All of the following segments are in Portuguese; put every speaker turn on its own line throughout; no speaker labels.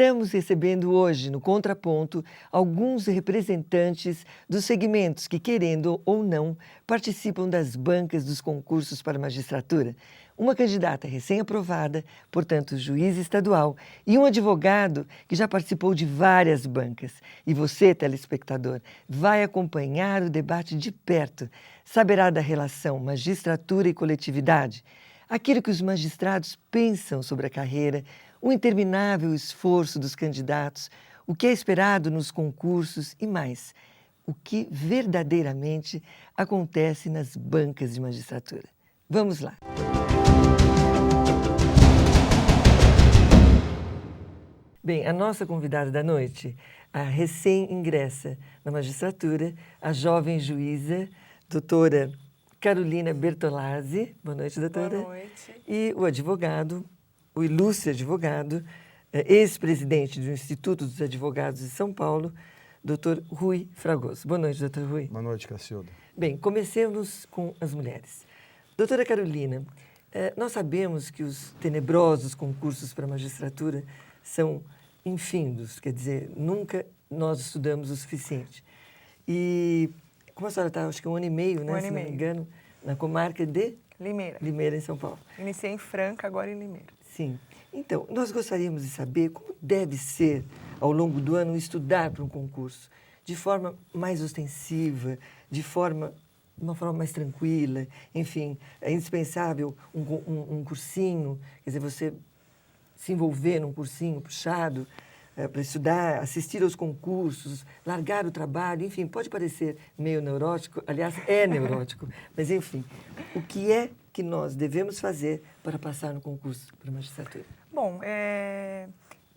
Estamos recebendo hoje, no Contraponto, alguns representantes dos segmentos que, querendo ou não, participam das bancas dos concursos para a magistratura. Uma candidata recém-aprovada, portanto, juiz estadual, e um advogado que já participou de várias bancas. E você, telespectador, vai acompanhar o debate de perto. Saberá da relação magistratura e coletividade, aquilo que os magistrados pensam sobre a carreira, o interminável esforço dos candidatos, o que é esperado nos concursos e mais, o que verdadeiramente acontece nas bancas de magistratura. Vamos lá! Bem, a nossa convidada da noite, a recém-ingressa na magistratura, a jovem juíza, doutora Carolina Bertolazzi. Boa noite, doutora.
Boa noite.
E o advogado, o ilustre advogado, ex-presidente do Instituto dos Advogados de São Paulo, doutor Rui Fragoso. Boa noite, doutor Rui.
Boa noite, Cacilda.
Bem, comecemos com as mulheres. Doutora Carolina, nós sabemos que os tenebrosos concursos para a magistratura são infindos, quer dizer, nunca nós estudamos o suficiente. E como a senhora está, acho que 1 ano e meio, né, se não me engano, na comarca de
Limeira.
Limeira, em São Paulo.
Iniciei em Franca, agora em Limeira.
Sim. Então, nós gostaríamos de saber como deve ser, ao longo do ano, estudar para um concurso, de forma mais ostensiva, de uma forma mais tranquila, enfim, é indispensável um cursinho, quer dizer, você se envolver num cursinho puxado para estudar, assistir aos concursos, largar o trabalho, enfim, pode parecer meio neurótico, aliás, é neurótico, mas enfim, o que é que nós devemos fazer para passar no concurso para a magistratura?
Bom,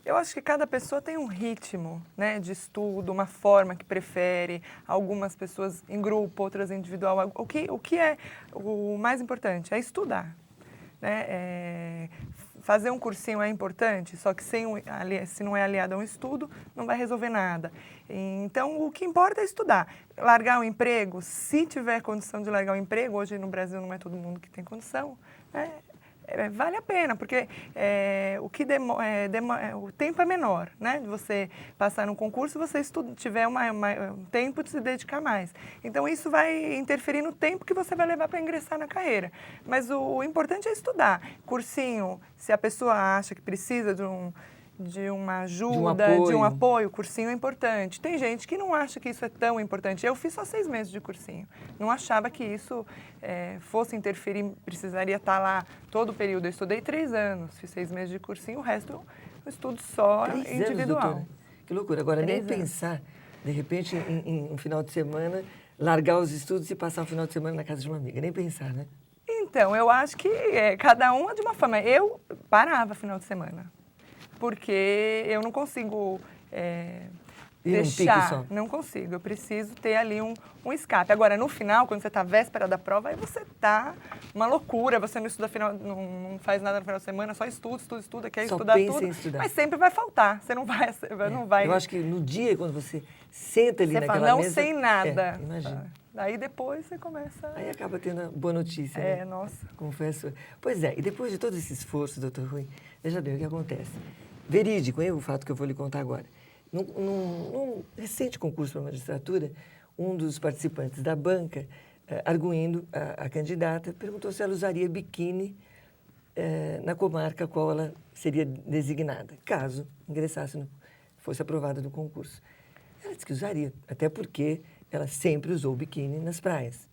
eu acho que cada pessoa tem um ritmo, né, de estudo, uma forma que prefere, algumas pessoas em grupo, outras individual. O que é o mais importante? É estudar, né? Fazer um cursinho é importante, só que se não é aliado a um estudo, não vai resolver nada. Então, o que importa é estudar. Largar o emprego, se tiver condição de largar o emprego, hoje no Brasil não é todo mundo que tem condição, né? Vale a pena, porque o tempo é menor, né? De você passar no concurso, você tiver um tempo de se dedicar mais. Então, isso vai interferir no tempo que você vai levar para ingressar na carreira. Mas o importante é estudar. Cursinho, se a pessoa acha que precisa de uma ajuda, de um apoio, cursinho é importante. Tem gente que não acha que isso é tão importante. Eu fiz só 6 meses de cursinho. Não achava que isso fosse interferir, precisaria estar lá todo o período. Eu estudei 3 anos, fiz 6 meses de cursinho, o resto eu estudo só
3
individual.
Anos, doutora. Que loucura. Agora, nem pensar, de repente, em um final de semana, largar os estudos e passar um final de semana na casa de uma amiga. Nem pensar, né?
Então, eu acho que cada um é de uma forma. Eu parava final de semana. Porque eu não consigo deixar, não consigo, eu preciso ter ali um escape. Agora, no final, quando você está véspera da prova, aí você está uma loucura, você não estuda não faz nada no final de semana, só estuda, quer
só
estudar
pensa
tudo,
em estudar.
Mas sempre vai faltar, você não vai...
Eu acho que no dia, quando você senta ali naquela
fala, não
mesa...
sei nada.
Imagina.
Aí depois você começa...
Aí acaba tendo a boa notícia, né?
Nossa.
Confesso. Pois é, e depois de todo esse esforço, doutor Rui, veja bem o que acontece. Verídico, o fato que eu vou lhe contar agora. Num recente concurso para a magistratura, um dos participantes da banca, arguindo a candidata, perguntou se ela usaria biquíni na comarca a qual ela seria designada, caso ingressasse, fosse aprovada no concurso. Ela disse que usaria, até porque ela sempre usou biquíni nas praias.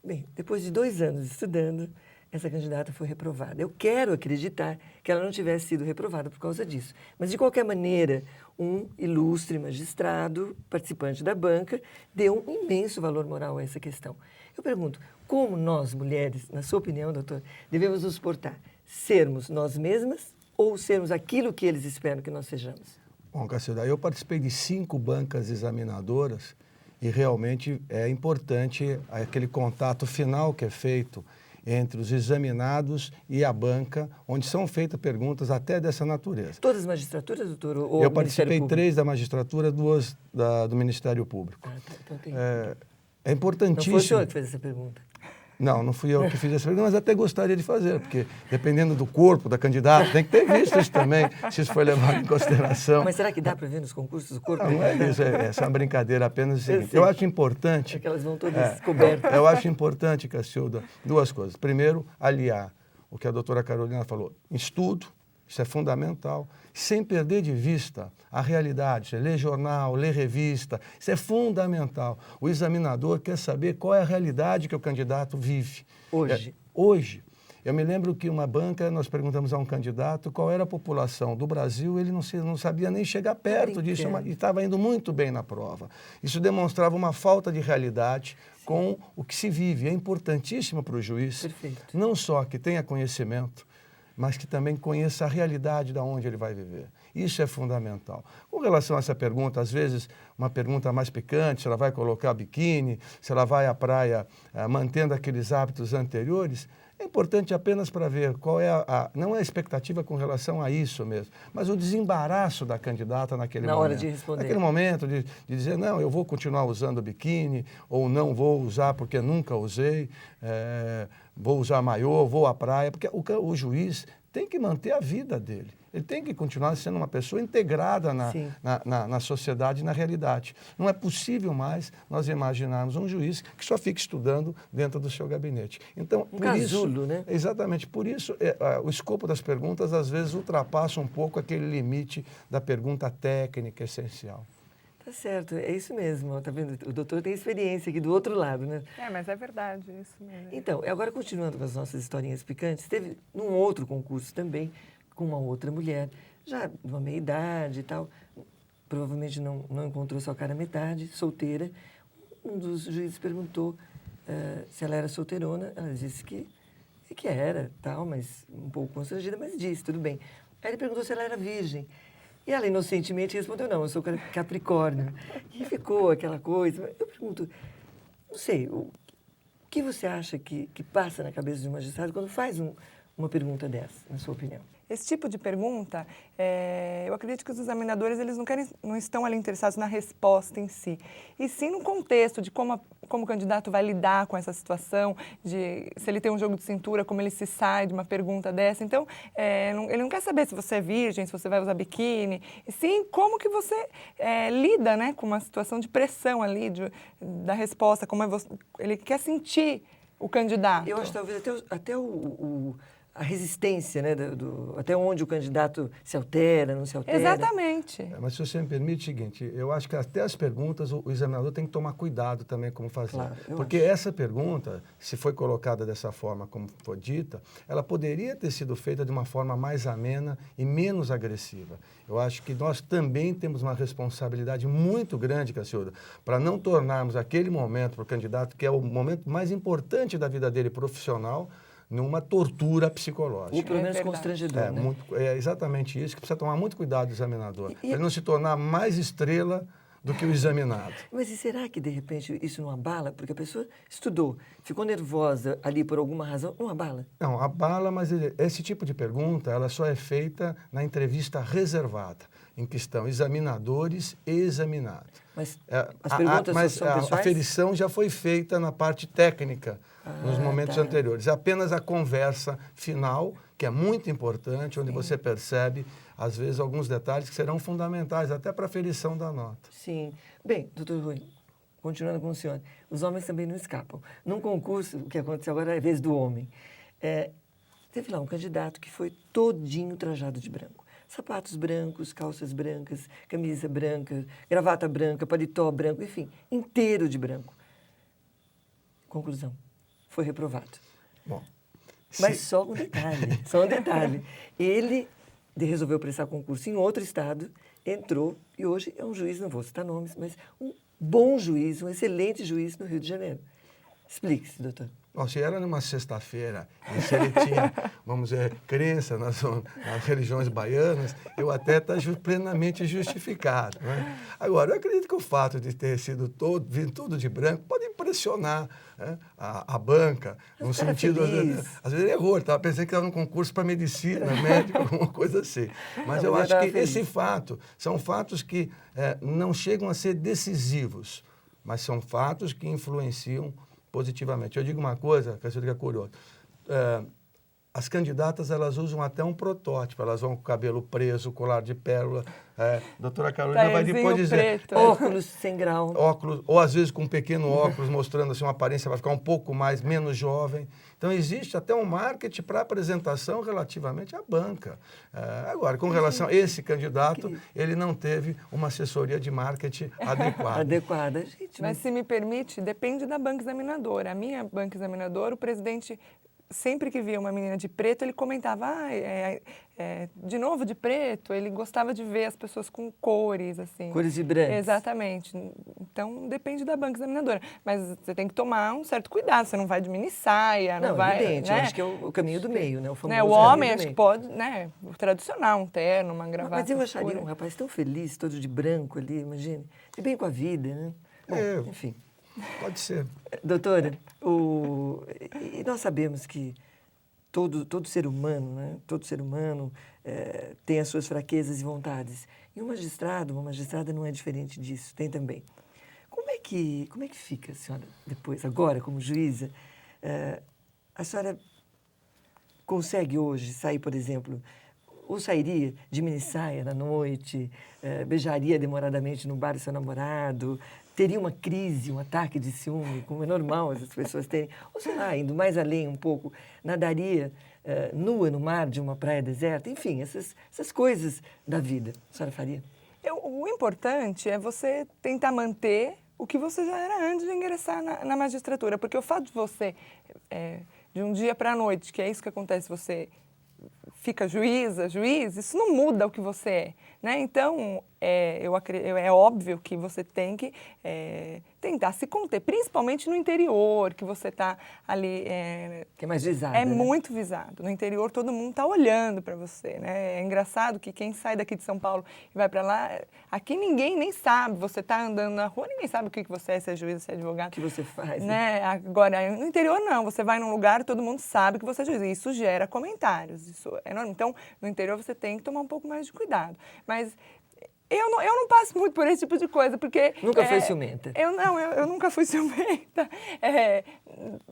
Bem, depois de 2 anos estudando, essa candidata foi reprovada. Eu quero acreditar que ela não tivesse sido reprovada por causa disso. Mas, de qualquer maneira, um ilustre magistrado, participante da banca, deu um imenso valor moral a essa questão. Eu pergunto, como nós, mulheres, na sua opinião, doutor, devemos nos portar? Sermos nós mesmas ou sermos aquilo que eles esperam que nós sejamos?
Bom, Cacilda, eu participei de 5 bancas examinadoras e realmente é importante aquele contato final que é feito entre os examinados e a banca, onde são feitas perguntas até dessa natureza.
Todas as magistraturas, doutor? Ou
eu participei 3 da magistratura, 2 do Ministério Público.
Então tem...
É importantíssimo...
Não foi o senhor que fez essa pergunta?
Não fui eu que fiz essa pergunta, mas até gostaria de fazer, porque dependendo do corpo da candidata, tem que ter visto isso também, se isso foi levado em consideração.
Mas será que dá para ver nos concursos o corpo?
Não é isso, essa é uma brincadeira apenas o seguinte. Eu acho importante...
É que elas vão todas cobertas.
Eu acho importante, Cacilda, duas coisas. Primeiro, aliar o que a doutora Carolina falou, estudo, isso é fundamental, sem perder de vista a realidade. Você lê jornal, lê revista, isso é fundamental. O examinador quer saber qual é a realidade que o candidato vive.
Hoje.
Hoje. Eu me lembro que uma banca, nós perguntamos a um candidato qual era a população do Brasil, ele não sabia nem chegar perto disso, e estava indo muito bem na prova. Isso demonstrava uma falta de realidade com o que se vive. É importantíssimo para o juiz, não só que tenha conhecimento, mas que também conheça a realidade de onde ele vai viver. Isso é fundamental. Com relação a essa pergunta, às vezes uma pergunta mais picante, se ela vai colocar biquíni, se ela vai à praia mantendo aqueles hábitos anteriores, é importante apenas para ver qual é não é a expectativa com relação a isso mesmo, mas o desembaraço da candidata naquele momento.
Na hora de responder.
Naquele momento de dizer, não, eu vou continuar usando biquíni, ou não vou usar porque nunca usei, vou usar maiô, vou à praia, porque o juiz tem que manter a vida dele. Ele tem que continuar sendo uma pessoa integrada na sociedade e na realidade. Não é possível mais nós imaginarmos um juiz que só fique estudando dentro do seu gabinete. Então,
um casulo, né?
Exatamente. Por isso, o escopo das perguntas, às vezes, ultrapassa um pouco aquele limite da pergunta técnica essencial.
Tá certo, é isso mesmo. Tá vendo? O doutor tem experiência aqui do outro lado, né?
Mas é verdade, isso mesmo.
Então, agora continuando com as nossas historinhas picantes, teve num outro concurso também, com uma outra mulher, já de uma meia-idade e tal, provavelmente não encontrou sua cara metade, solteira. Um dos juízes perguntou se ela era solteirona, ela disse que era, tal, mas um pouco constrangida, mas disse, tudo bem. Aí ele perguntou se ela era virgem. E ela inocentemente respondeu, não, eu sou Capricórnio. E ficou aquela coisa. Eu pergunto, não sei, o que você acha que passa na cabeça de um magistrado quando faz uma pergunta dessa, na sua opinião?
Esse tipo de pergunta, eu acredito que os examinadores eles não estão ali interessados na resposta em si, e sim no contexto de como o candidato vai lidar com essa situação, de se ele tem um jogo de cintura, como ele se sai de uma pergunta dessa. Então, ele não quer saber se você é virgem, se você vai usar biquíni, e sim como que você lida, né, com uma situação de pressão ali, da resposta, como ele quer sentir o candidato.
Eu acho que talvez até a resistência, né, até onde o candidato se altera, não se altera.
Exatamente.
Mas se você me permite o seguinte, eu acho que até as perguntas o examinador tem que tomar cuidado também como fazer.
Claro,
porque essa pergunta, se foi colocada dessa forma como foi dita, ela poderia ter sido feita de uma forma mais amena e menos agressiva. Eu acho que nós também temos uma responsabilidade muito grande, Cacilda, para não tornarmos aquele momento para o candidato, que é o momento mais importante da vida dele profissional, numa tortura psicológica.
Ou pelo menos constrangedor, né?
É exatamente isso, que precisa tomar muito cuidado do examinador, para ele não se tornar mais estrela do que o examinado.
Mas e será que, de repente, isso não abala? Porque a pessoa estudou, ficou nervosa ali por alguma razão, não abala?
Não, abala, mas esse tipo de pergunta, ela só é feita na entrevista reservada, em que estão examinadores e examinado.
Mas as perguntas são pessoais?
A aferição já foi feita na parte técnica, nos momentos anteriores. Apenas a conversa final, que é muito importante, onde você percebe, às vezes, alguns detalhes que serão fundamentais até para a aferição da nota.
Sim. Bem, doutor Rui, continuando com o senhor, os homens também não escapam. Num concurso, o que aconteceu agora é a vez do homem. Teve lá um candidato que foi todinho trajado de branco. Sapatos brancos, calças brancas, camisa branca, gravata branca, paletó branco, enfim, inteiro de branco. Conclusão, foi reprovado.
Bom,
mas só um detalhe, Ele resolveu prestar concurso em outro estado, entrou e hoje é um juiz, não vou citar nomes, mas um bom juiz, um excelente juiz no Rio de Janeiro. Explique-se, doutor.
Se era numa sexta-feira e se ele tinha, vamos dizer, crença nas religiões baianas, eu até está plenamente justificado. Né? Agora, eu acredito que o fato de ter sido vindo tudo de branco pode impressionar, né, a banca, no sentido... Às vezes ele errou, ele estava pensando que estava num concurso para medicina, médico, alguma coisa assim. Mas eu acho que esse fato, são fatos que não chegam a ser decisivos, mas são fatos que influenciam positivamente. Eu digo uma coisa, Cacilda, que é curioso. As candidatas, elas usam até um protótipo, elas vão com o cabelo preso, colar de pérola. Doutora Carolina vai depois dizer...
preto.
Óculos sem grau.
Óculos, ou às vezes com um pequeno óculos, mostrando assim, uma aparência, vai ficar um pouco menos jovem. Então, existe até um marketing para apresentação relativamente à banca. Agora, com relação a esse candidato, ele não teve uma assessoria de marketing adequada.
Adequada. Gente,
Mas se me permite, depende da banca examinadora. A minha banca examinadora, o presidente, sempre que via uma menina de preto, ele comentava, de novo de preto. Ele gostava de ver as pessoas com cores, assim.
Cores vibrantes.
Exatamente. Então, depende da banca examinadora. Mas você tem que tomar um certo cuidado, você não vai de mini saia, não vai...
evidente,
né?
eu acho que é o caminho do meio, né? O famoso
O
caminho
homem,
do
acho
meio.
que pode, né? O tradicional, um terno, uma gravata.
Mas eu acharia
escura.
um rapaz tão feliz, todo de branco ali, imagine. De bem com a vida, né? Bom, enfim.
Pode ser.
Doutora, e nós sabemos que todo ser humano, né? Todo ser humano tem as suas fraquezas e vontades. E uma magistrada não é diferente disso, tem também. Como é que fica a senhora depois, agora, como juíza? A senhora consegue hoje sair, por exemplo, ou sairia de minissaia na noite, beijaria demoradamente no bar do seu namorado, teria uma crise, um ataque de ciúme, como é normal as pessoas terem, ou sei lá, indo mais além um pouco, nadaria nua no mar de uma praia deserta, enfim, essas coisas da vida. A senhora faria?
O importante é você tentar manter o que você já era antes de ingressar na magistratura, porque o fato de você, de um dia para a noite, que é isso que acontece, você fica juiz, isso não muda o que você é, né? Então, é óbvio que você tem que tentar se conter, principalmente no interior, que você está ali...
que é mais visado,
É
né?
muito visado. No interior, todo mundo está olhando para você, né? É engraçado que quem sai daqui de São Paulo e vai para lá, aqui ninguém nem sabe. Você está andando na rua, ninguém sabe o que você é, se é juiz, se é advogado.
O que você faz,
né? Agora, no interior, não. Você vai num lugar e todo mundo sabe que você é juiz. E isso gera comentários. Isso é enorme. Então, no interior, você tem que tomar um pouco mais de cuidado. Mas... Eu não passo muito por esse tipo de coisa, porque...
Nunca foi ciumenta?
Eu nunca fui ciumenta.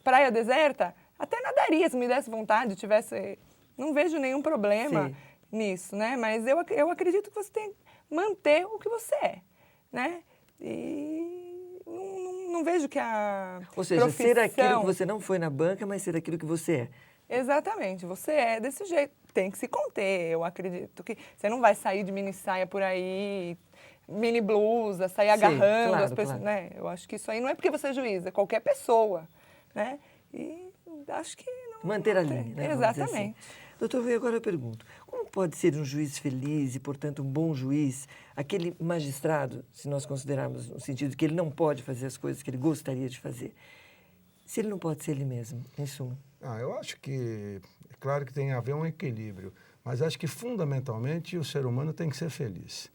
Praia deserta, até nadaria, se me desse vontade, tivesse... Não vejo nenhum problema nisso, né? Mas eu acredito que você tem que manter o que você é, né? E não vejo que a
Ou seja,
profissão...
ser aquilo que você não foi na banca, mas ser aquilo que você é.
Exatamente, você é desse jeito, tem que se conter. Eu acredito que você não vai sair de mini saia por aí, mini blusa, sair agarrando as pessoas, né? Eu acho que isso aí não é porque você é juiz, é qualquer pessoa, né? E acho que não...
Manter a linha, né?
Exatamente.
Assim. Doutor Rui, agora eu pergunto, como pode ser um juiz feliz e, portanto, um bom juiz, aquele magistrado, se nós considerarmos no sentido que ele não pode fazer as coisas que ele gostaria de fazer, se ele não pode ser ele mesmo, em suma?
Eu acho que, é claro que tem a ver um equilíbrio, mas acho que fundamentalmente o ser humano tem que ser feliz.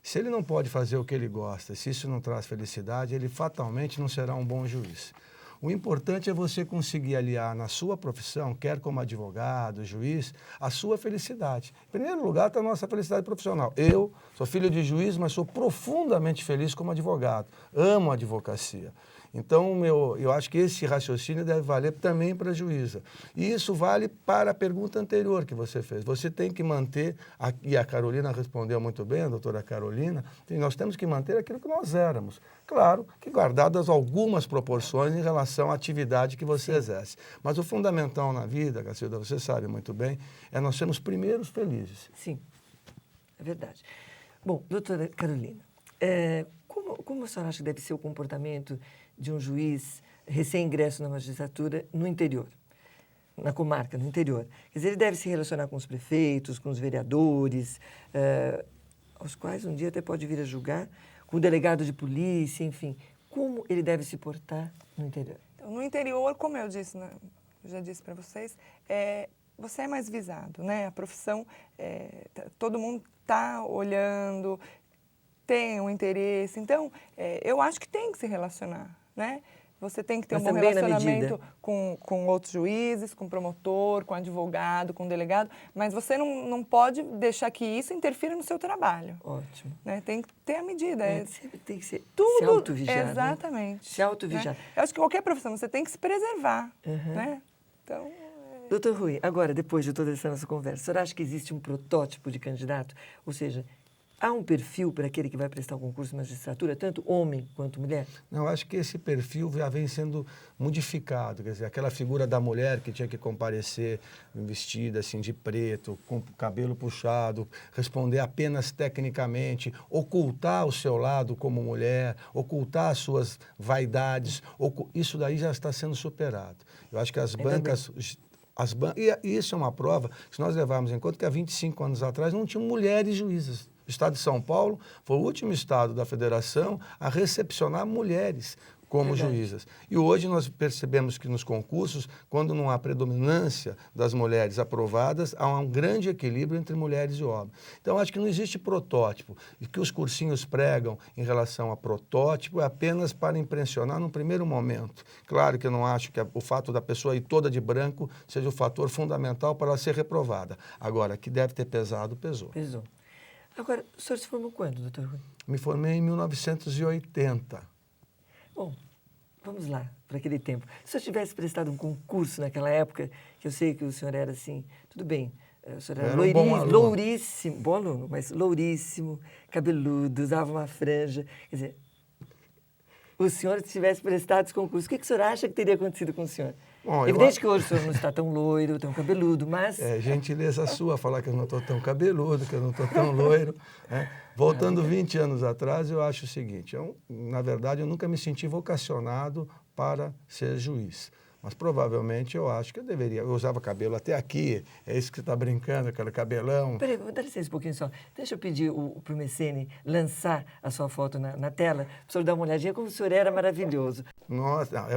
Se ele não pode fazer o que ele gosta, se isso não traz felicidade, ele fatalmente não será um bom juiz. O importante é você conseguir aliar na sua profissão, quer como advogado, juiz, a sua felicidade. Em primeiro lugar está a nossa felicidade profissional. Eu sou filho de juiz, mas sou profundamente feliz como advogado. Amo a advocacia. Então, eu acho que esse raciocínio deve valer também para a juíza. E isso vale para a pergunta anterior que você fez. Você tem que manter, e a Carolina respondeu muito bem, a doutora Carolina, nós temos que manter aquilo que nós éramos. Claro que guardadas algumas proporções em relação à atividade que você exerce. Mas o fundamental na vida, Cacilda, você sabe muito bem, é nós sermos primeiros felizes.
Sim, é verdade. Bom, doutora Carolina, como a senhora acha que deve ser o comportamento de um juiz recém-ingresso na magistratura no interior, na comarca, no interior? Quer dizer, ele deve se relacionar com os prefeitos, com os vereadores, aos quais um dia até pode vir a julgar, com o delegado de polícia, enfim. Como ele deve se portar no interior?
Então, no interior, como eu disse, né, já disse para vocês, você é mais visado, né? A profissão, todo mundo está olhando, tem um interesse. Então, eu acho que tem que se relacionar, né? você tem que ter
Mas
um bom
também na
relacionamento
medida.
com outros juízes, com promotor, com advogado, com delegado, mas você não pode deixar que isso interfira no seu trabalho.
Ótimo.
Né? Tem que ter a medida.
Sempre tem que se
Tudo,
autovigiar, né?
exatamente.
Se autovigiar.
Né? Eu acho que qualquer profissão, você tem que se preservar. Né? Então,
Doutor Rui, agora, depois de toda essa nossa conversa, o senhor acha que existe um protótipo de candidato? Ou seja, há um perfil para aquele que vai prestar o concurso de magistratura, tanto homem quanto mulher?
Não, acho que esse perfil já vem sendo modificado, quer dizer, aquela figura da mulher que tinha que comparecer vestida assim de preto, com o cabelo puxado, responder apenas tecnicamente, ocultar o seu lado como mulher, ocultar as suas vaidades, isso daí já está sendo superado. Eu acho que as bancas... E isso é uma prova, se nós levarmos em conta que há 25 anos atrás não tinham mulheres juízas. O estado de São Paulo foi o último estado da federação a recepcionar mulheres como juízas. E hoje nós percebemos que nos concursos, quando não há predominância das mulheres aprovadas, há um grande equilíbrio entre mulheres e homens. Então, acho que não existe protótipo. E que os cursinhos pregam em relação a protótipo é apenas para impressionar num primeiro momento. Claro que eu não acho que o fato da pessoa ir toda de branco seja o fator fundamental para ela ser reprovada. Agora, que deve ter pesado, pesou.
Pesou. Agora, o senhor se formou quando, doutor Rui?
Me formei em 1980.
Bom, vamos lá, para aquele tempo. Se eu tivesse prestado um concurso naquela época, que eu sei que o senhor era assim, tudo bem, o senhor era
um bom aluno.
louríssimo, bom aluno, mas louríssimo, cabeludo, usava uma franja. Quer dizer, o senhor tivesse prestado esse concurso, o que o senhor acha que teria acontecido com o senhor?
Bom,
Evidente que hoje o senhor não está tão loiro, tão cabeludo, mas...
É gentileza sua falar que eu não estou tão cabeludo, que eu não estou tão loiro. Né? Voltando 20 anos atrás, eu acho o seguinte, na verdade, eu nunca me senti vocacionado para ser juiz. Mas provavelmente eu acho que eu deveria. Eu usava cabelo até aqui, é isso que você está brincando, aquele cabelão.
Peraí, dá licença um pouquinho só. Deixa eu pedir para o Mecene lançar a sua foto na tela, para o senhor dar uma olhadinha como o senhor era maravilhoso.
Nossa, não,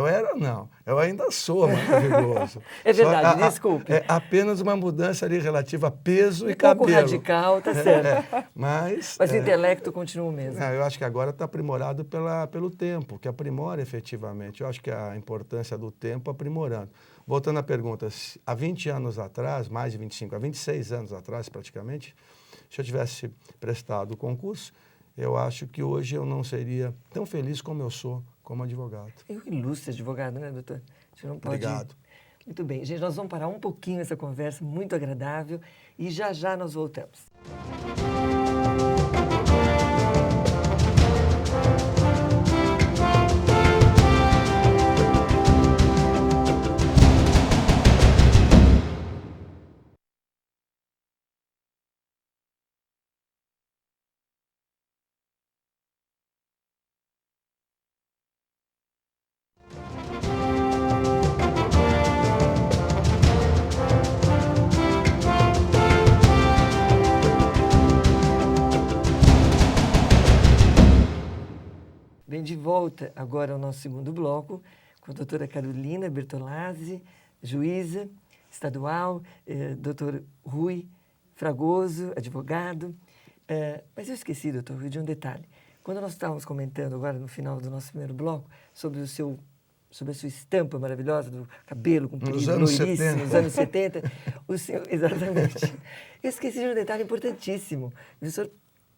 eu ainda sou maravilhoso.
É verdade, desculpe.
É apenas uma mudança ali relativa a peso e
pouco
cabelo.
radical, tá certo.
Mas
o intelecto continua o mesmo.
Eu acho que agora está aprimorado pelo tempo, que aprimora efetivamente. Eu acho que a importância do tempo aprimorando. Voltando à pergunta, há 20 anos atrás, mais de 25, há 26 anos atrás praticamente, se eu tivesse prestado o concurso, eu acho que hoje eu não seria tão feliz como eu sou como advogado.
É um ilustre advogado, né, doutor? Você não pode...
Obrigado.
Muito bem. Gente, nós vamos parar um pouquinho essa conversa muito agradável e já nós voltamos. Bem, de volta agora ao nosso segundo bloco, com a doutora Carolina Bertolazzi, juíza estadual, doutor Rui Fragoso, advogado. Mas eu esqueci, doutor Rui, de um detalhe. Quando nós estávamos comentando agora no final do nosso primeiro bloco sobre a sua estampa maravilhosa do cabelo comprido, loiríssimo, nos anos 70, o senhor, exatamente. Eu esqueci de um detalhe importantíssimo. O senhor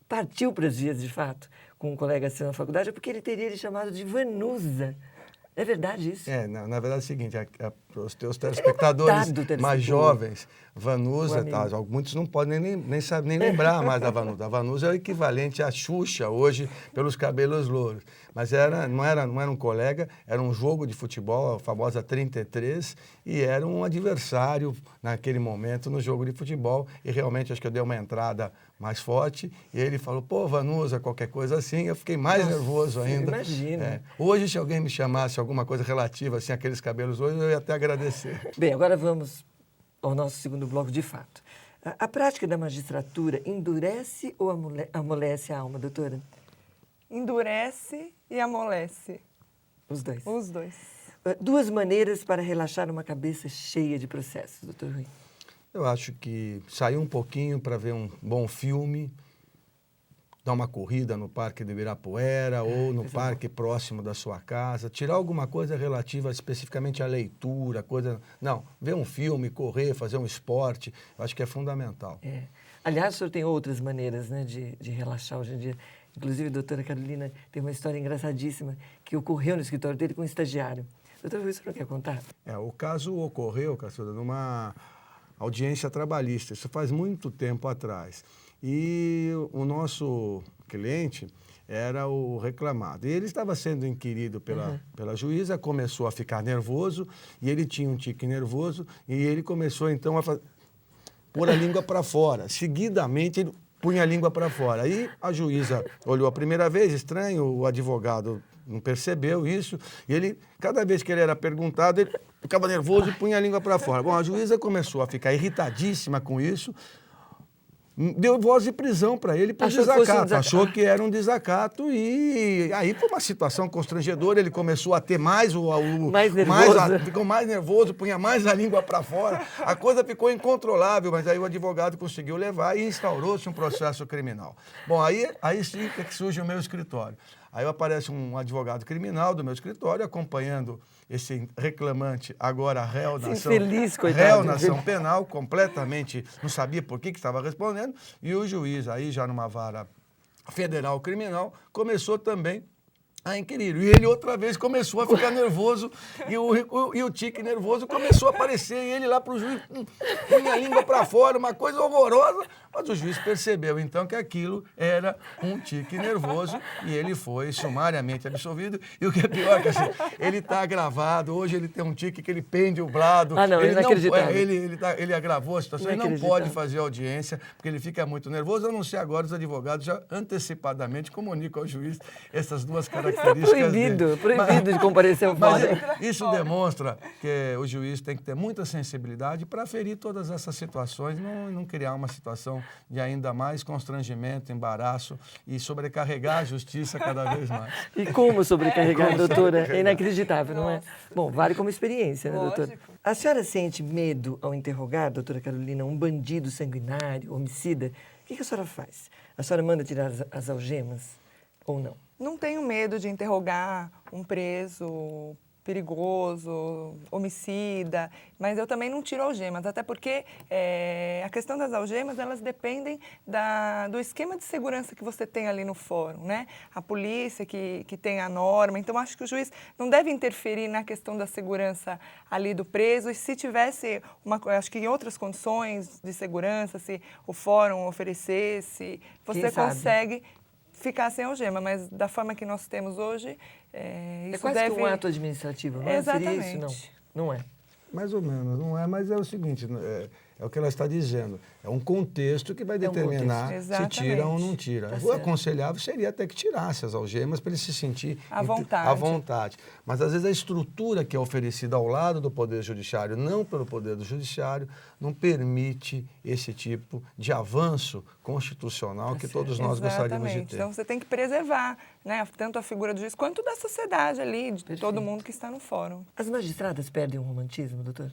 partiu para os dias, de fato, com um colega seu na faculdade, porque ele teria lhe chamado de Vanusa. É verdade isso?
Na verdade é o seguinte, para os teus telespectadores mais jovens, Vanusa, muitos não podem nem lembrar mais da Vanusa. A Vanusa é o equivalente à Xuxa hoje pelos cabelos louros. Mas não era um colega, era um jogo de futebol, a famosa 33, e era um adversário naquele momento no jogo de futebol. E realmente acho que eu dei uma entrada mais forte, e ele falou, pô, Vanusa, qualquer coisa assim, eu fiquei mais nervoso ainda.
Imagina.
Hoje, se alguém me chamasse alguma coisa relativa assim, àqueles cabelos hoje, eu ia até agradecer.
Bem, agora vamos ao nosso segundo bloco de fato. A prática da magistratura endurece ou amolece a alma, doutora?
Endurece e amolece.
Os dois.
Os dois.
Duas maneiras para relaxar uma cabeça cheia de processos, doutor Rui.
Eu acho que sair um pouquinho para ver um bom filme, dar uma corrida no Parque do Ibirapuera ou no parque próximo da sua casa, tirar alguma coisa relativa especificamente à leitura, não, ver um filme, correr, fazer um esporte, eu acho que é fundamental.
É. Aliás, o senhor tem outras maneiras, né, de relaxar hoje em dia. Inclusive, a doutora Carolina tem uma história engraçadíssima que ocorreu no escritório dele com um estagiário. Doutor Rui, o senhor quer contar?
O caso ocorreu, Caçuda, numa audiência trabalhista, isso faz muito tempo atrás. E o nosso cliente era o reclamado. E ele estava sendo inquirido pela juíza, começou a ficar nervoso, e ele tinha um tique nervoso, e ele começou então a pôr a língua para fora. Seguidamente, ele punha a língua para fora. Aí a juíza olhou a primeira vez, estranho, o advogado não percebeu isso, e ele, cada vez que ele era perguntado, ele ficava nervoso e punha a língua para fora. Bom, a juíza começou a ficar irritadíssima com isso, deu voz de prisão para ele por desacato. Achou que era um desacato e aí foi uma situação constrangedora. Ele começou a ter ficou mais nervoso, punha mais a língua para fora. A coisa ficou incontrolável, mas aí o advogado conseguiu levar e instaurou-se um processo criminal. Bom, aí sim é que surge o meu escritório. Aí aparece um advogado criminal do meu escritório acompanhando esse reclamante, agora réu na ação penal, completamente, não sabia por que estava respondendo, e o juiz, aí já numa vara federal criminal, começou também a inquirir. E ele outra vez começou a ficar nervoso, e o tique nervoso começou a aparecer, e ele lá para o juiz, punha a língua para fora, uma coisa horrorosa, mas o juiz percebeu então que aquilo era um tique nervoso e ele foi sumariamente absolvido. E o que é pior, que assim, ele está agravado, hoje ele tem um tique que ele pende o blado. Ele agravou a situação, ele não pode fazer audiência, porque ele fica muito nervoso, a não ser agora os advogados já antecipadamente comunicam ao juiz essas duas características.
Proibido de comparecer ao fórum.
Isso demonstra que o juiz tem que ter muita sensibilidade para aferir todas essas situações, não criar uma situação de ainda mais constrangimento, embaraço e sobrecarregar a justiça cada vez mais.
E como sobrecarregar, doutora? É inacreditável, não é? Bom, vale como experiência, né, doutora? A senhora sente medo ao interrogar, doutora Carolina, um bandido sanguinário, homicida? O que a senhora faz? A senhora manda tirar as algemas ou não?
Não tenho medo de interrogar um preso perigoso, homicida, mas eu também não tiro algemas, até porque a questão das algemas, elas dependem do esquema de segurança que você tem ali no fórum, né? A polícia que tem a norma, então acho que o juiz não deve interferir na questão da segurança ali do preso, e se tivesse acho que em outras condições de segurança, se o fórum oferecesse, você consegue ficar sem algema, mas da forma que nós temos hoje, isso
é quase que um ato administrativo, não é?
Exatamente.
Seria isso, não é?
Mais ou menos, não é, mas é o seguinte, é o que ela está dizendo, é um contexto que vai determinar se tira ou não tira. O aconselhável seria até que tirasse as algemas para ele se sentir à vontade. Mas às vezes a estrutura que é oferecida ao lado do Poder Judiciário, não pelo Poder do Judiciário, não permite esse tipo de avanço constitucional que todos nós gostaríamos de ter.
Então você tem que preservar, né, tanto a figura do juiz quanto da sociedade ali, de todo mundo que está no fórum.
As magistradas perdem o romantismo, doutor?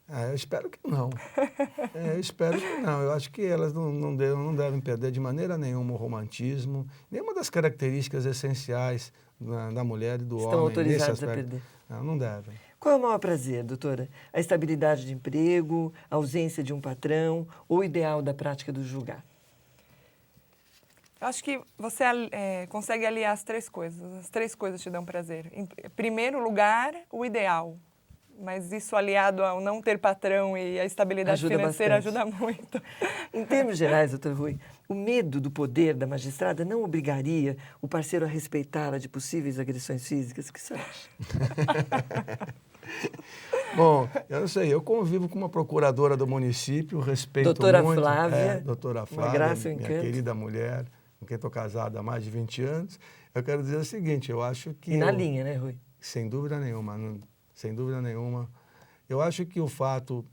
Eu espero que não. Eu espero que não. Eu acho que elas não devem perder de maneira nenhuma o romantismo, nenhuma das características essenciais da mulher e do homem.
Estão autorizadas a perder?
Não devem.
Qual é o maior prazer, doutora? A estabilidade de emprego, a ausência de um patrão ou o ideal da prática do julgar?
Eu acho que você consegue aliar as três coisas. As três coisas te dão prazer. Em primeiro lugar, o ideal. Mas isso aliado ao não ter patrão e a estabilidade financeira ajuda muito.
Em termos gerais, doutor Rui, o medo do poder da magistrada não obrigaria o parceiro a respeitá-la de possíveis agressões físicas? O que você acha?
Bom, eu não sei, eu convivo com uma procuradora do município, respeito
doutora
muito.
Flávia.
Doutora Flávia,
graça,
minha querida mulher, com quem estou casado há mais de 20 anos. Eu quero dizer o seguinte, eu acho que...
E na linha, né, Rui?
Sem dúvida nenhuma, sem dúvida nenhuma. Eu acho que o fato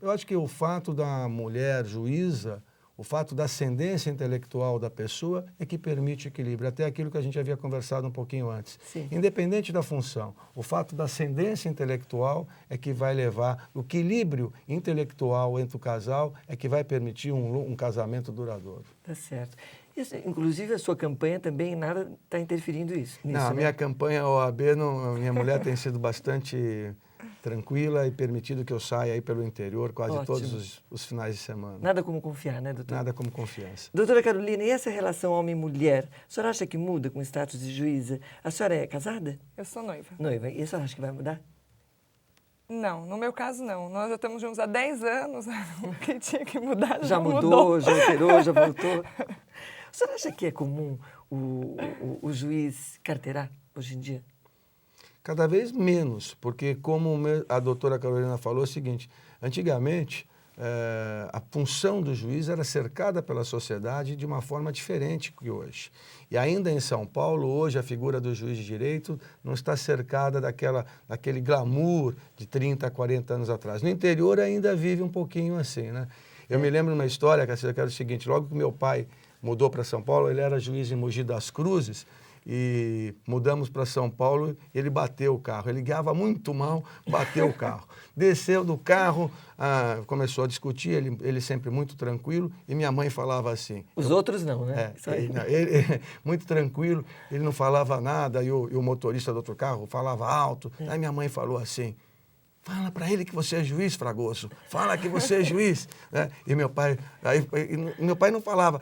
da mulher juíza, o fato da ascendência intelectual da pessoa é que permite equilíbrio, até aquilo que a gente havia conversado um pouquinho antes.
Sim.
Independente da função, o fato da ascendência intelectual é que vai levar, o equilíbrio intelectual entre o casal é que vai permitir um casamento duradouro.
Tá certo. Isso, inclusive, a sua campanha também nada está interferindo nisso,
Não, a
né?
minha campanha OAB, não, minha mulher tem sido bastante tranquila e permitido que eu saia aí pelo interior quase
Ótimo.
todos os finais de semana.
Nada como confiar, né, doutor?
Nada como confiança.
Doutora Carolina, e essa relação homem-mulher, a senhora acha que muda com o status de juíza? A senhora é casada?
Eu sou noiva.
Noiva. E a senhora acha que vai mudar?
Não, no meu caso não. Nós já estamos juntos há 10 anos, o que tinha que mudar
Já
mudou.
mudou, já alterou, já voltou. A senhora acha que é comum o juiz carteirar hoje em dia?
Cada vez menos, porque como a doutora Carolina falou, é o seguinte, antigamente a função do juiz era cercada pela sociedade de uma forma diferente que hoje. E ainda em São Paulo, hoje a figura do juiz de direito não está cercada daquele glamour de 30, 40 anos atrás. No interior ainda vive um pouquinho assim, né? Eu me lembro de uma história, Cacilda, que era o seguinte, logo que meu pai mudou para São Paulo, ele era juiz em Mogi das Cruzes, e mudamos para São Paulo, ele bateu o carro. Ele guiava muito mal, bateu o carro. Desceu do carro, começou a discutir, ele sempre muito tranquilo, e minha mãe falava assim...
Os outros não, né?
Ele muito tranquilo, ele não falava nada, e o motorista do outro carro falava alto. Aí minha mãe falou assim... Fala para ele que você é juiz, Fragoso. Fala que você é juiz. Né? E meu pai não falava.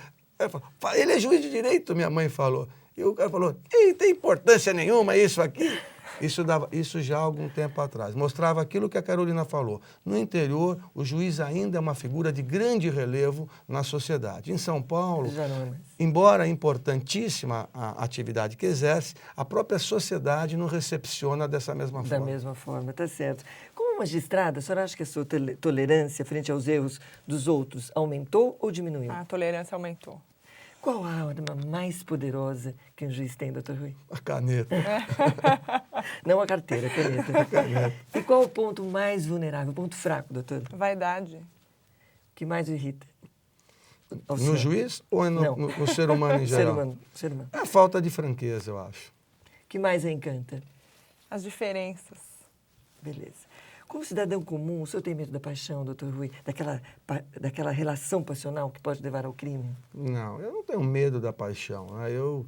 Ele é juiz de direito, minha mãe falou. E o cara falou, não tem importância nenhuma isso aqui. Isso já há algum tempo atrás. Mostrava aquilo que a Carolina falou. No interior, o juiz ainda é uma figura de grande relevo na sociedade. Em São Paulo,
Já não é mais.
embora importantíssima a atividade que exerce, a própria sociedade não recepciona dessa mesma forma.
Da mesma forma, tá certo. Como magistrada, a senhora acha que a sua tolerância frente aos erros dos outros aumentou ou diminuiu?
A tolerância aumentou.
Qual a arma mais poderosa que um juiz tem, doutor Rui?
A caneta.
Não a carteira, a caneta.
caneta.
E qual o ponto mais vulnerável, o ponto fraco, doutor?
Vaidade.
O que mais o irrita? Ao
No
senhor?
juiz ou
Não.
no ser humano em geral?
Ser humano.
É a falta de franqueza, eu acho.
O que mais a encanta?
As diferenças.
Beleza. Como cidadão comum, o senhor tem medo da paixão, doutor Rui? Daquela relação passional que pode levar ao crime?
Não, eu não tenho medo da paixão. Né? Eu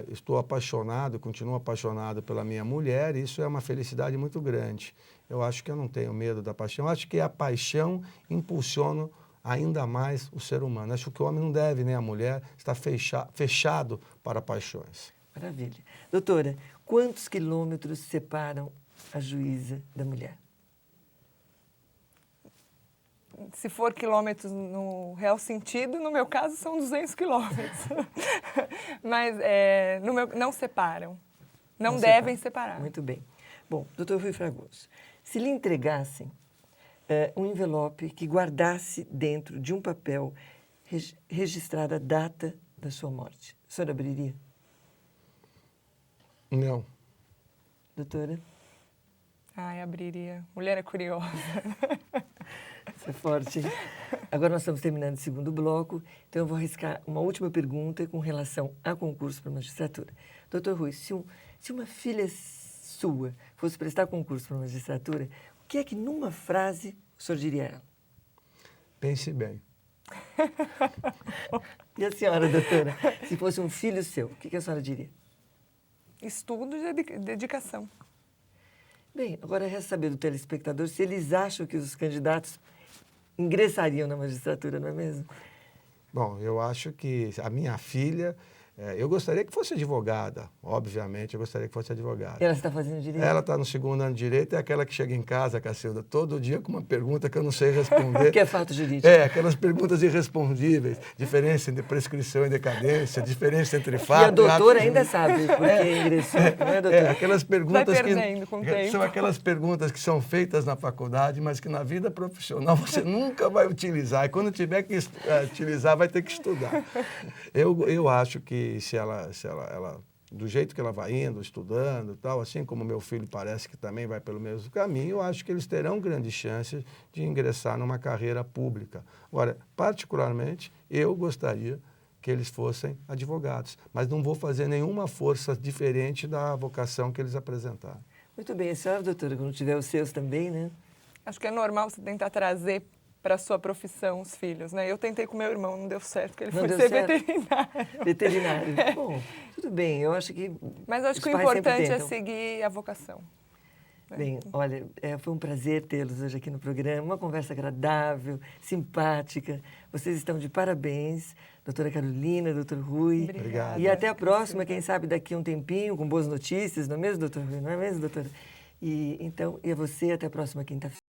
estou apaixonado, continuo apaixonado pela minha mulher, e isso é uma felicidade muito grande. Eu acho que eu não tenho medo da paixão. Eu acho que a paixão impulsiona ainda mais o ser humano. Acho que o homem não deve, nem a mulher, estar fechado para paixões.
Maravilha. Doutora, quantos quilômetros separam a juíza da mulher?
Se for quilômetros no real sentido, no meu caso são 200 quilômetros. Mas não separam. Não devem separar.
Muito bem. Bom, doutor Rui Fragoso, se lhe entregassem um envelope que guardasse dentro de um papel registrada a data da sua morte, a senhora abriria?
Não.
Doutora?
Ai, abriria. Mulher é curiosa.
Isso é forte, hein? Agora nós estamos terminando o segundo bloco, então eu vou arriscar uma última pergunta com relação a concurso para a magistratura. Doutor Rui, se uma filha sua fosse prestar concurso para a magistratura, o que é que numa frase o senhor diria a ela?
Pense bem.
E a senhora, doutora, se fosse um filho seu, o que a senhora diria?
Estudo e dedicação.
Bem, agora resta saber do telespectador se eles acham que os candidatos ingressariam na magistratura, não é mesmo?
Bom, eu acho que a minha filha, eu gostaria que fosse advogada, obviamente, eu gostaria que fosse advogada.
Ela está fazendo direito?
Ela está no segundo ano de direito, é aquela que chega em casa, Cacilda, todo dia com uma pergunta que eu não sei responder.
Que é fato jurídico.
Aquelas perguntas irrespondíveis, diferença entre prescrição e decadência, diferença entre fato
e a doutora
ato
ainda sabe porque ingressou, não é, doutora?
Aquelas perguntas
Vai perdendo com o tempo.
são aquelas perguntas que são feitas na faculdade, mas que na vida profissional você nunca vai utilizar. E quando tiver que utilizar, vai ter que estudar. Eu acho que se ela do jeito que ela vai indo, estudando e tal, assim como meu filho parece que também vai pelo mesmo caminho, eu acho que eles terão grandes chances de ingressar numa carreira pública. Agora, particularmente, eu gostaria que eles fossem advogados, mas não vou fazer nenhuma força diferente da vocação que eles apresentaram.
Muito bem, a senhora, doutora, quando tiver os seus também, né?
Acho que é normal você tentar trazer para a sua profissão, os filhos, né? Eu tentei com meu irmão, não deu certo, porque ele
Não
foi
deu
ser
certo?
veterinário.
Veterinário. Bom, tudo bem, eu acho que
Mas eu acho
os
que o
pais sempre
importante é
tentam.
seguir a vocação.
Bem, olha, foi um prazer tê-los hoje aqui no programa, uma conversa agradável, simpática. Vocês estão de parabéns, doutora Carolina, doutor Rui.
Obrigada.
E até a próxima, quem sabe daqui a um tempinho, com boas notícias, não é mesmo, doutor Rui? Não é mesmo, doutora? E, então, e a você, até a próxima quinta-feira.